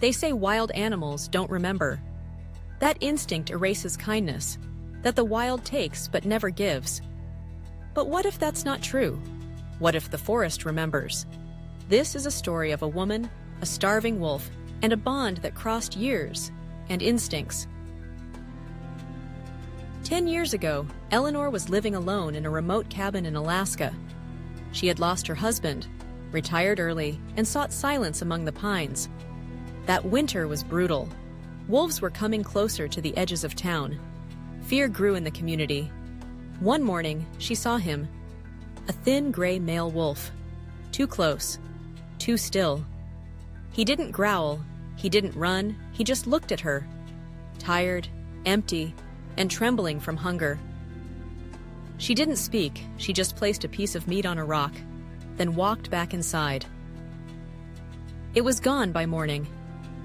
They say wild animals don't remember. That instinct erases kindness, that the wild takes but never gives. But what if that's not true? What if the forest remembers? This is a story of a woman, a starving wolf, and a bond that crossed years and instincts. 10 years ago, Eleanor was living alone in a remote cabin in Alaska. She had lost her husband, retired early, and sought silence among the pines. That winter was brutal. Wolves were coming closer to the edges of town. Fear grew in the community. One morning, she saw him, a thin gray male wolf. Too close, too still. He didn't growl, he didn't run, he just looked at her, tired, empty, and trembling from hunger. She didn't speak, she just placed a piece of meat on a rock, then walked back inside. It was gone by morning.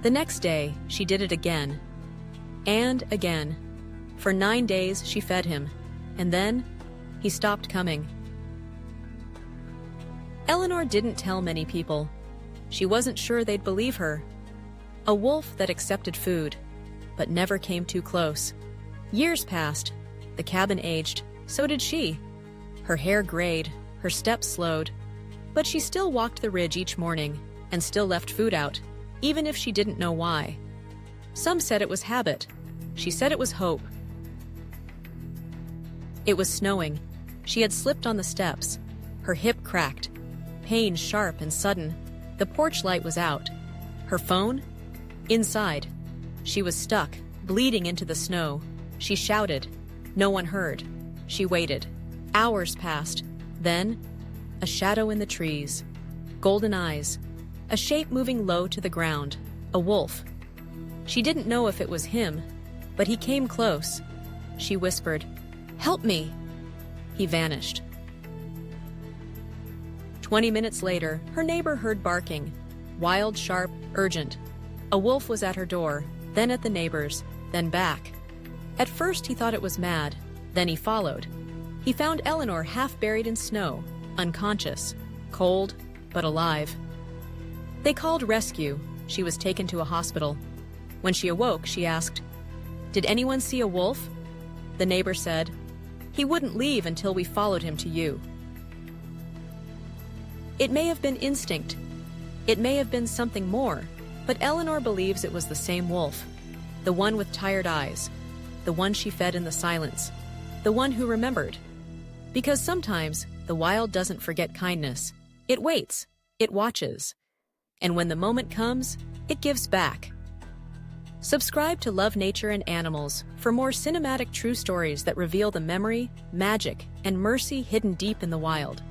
The next day, she did it again. And again. For 9 days, she fed him. And then, he stopped coming. Eleanor didn't tell many people. She wasn't sure they'd believe her. A wolf that accepted food, but never came too close. Years passed. The cabin aged. So did she. Her hair grayed, her steps slowed. But she still walked the ridge each morning and still left food out, even if she didn't know why. Some said it was habit. She said it was hope. It was snowing. She had slipped on the steps. Her hip cracked. Pain sharp and sudden. The porch light was out. Her phone? Inside. She was stuck, bleeding into the snow. She shouted. No one heard. She waited. Hours passed. Then, a shadow in the trees. Golden eyes. A shape moving low to the ground. A wolf. She didn't know if it was him, but he came close. She whispered, "Help me!" He vanished. 20 minutes later, her neighbor heard barking. Wild, sharp, urgent. A wolf was at her door, then at the neighbor's, then back. At first he thought it was mad, then he followed. He found Eleanor half buried in snow, unconscious, cold, but alive. They called rescue. She was taken to a hospital. When she awoke, she asked, "Did anyone see a wolf?" The neighbor said, "He wouldn't leave until we followed him to you." It may have been instinct. It may have been something more, but Eleanor believes it was the same wolf. The one with tired eyes. The one she fed in the silence. The one who remembered. Because sometimes the wild doesn't forget kindness. It waits. It watches. And when the moment comes, it gives back. Subscribe to Love Nature and Animals for more cinematic true stories that reveal the memory, magic, and mercy hidden deep in the wild.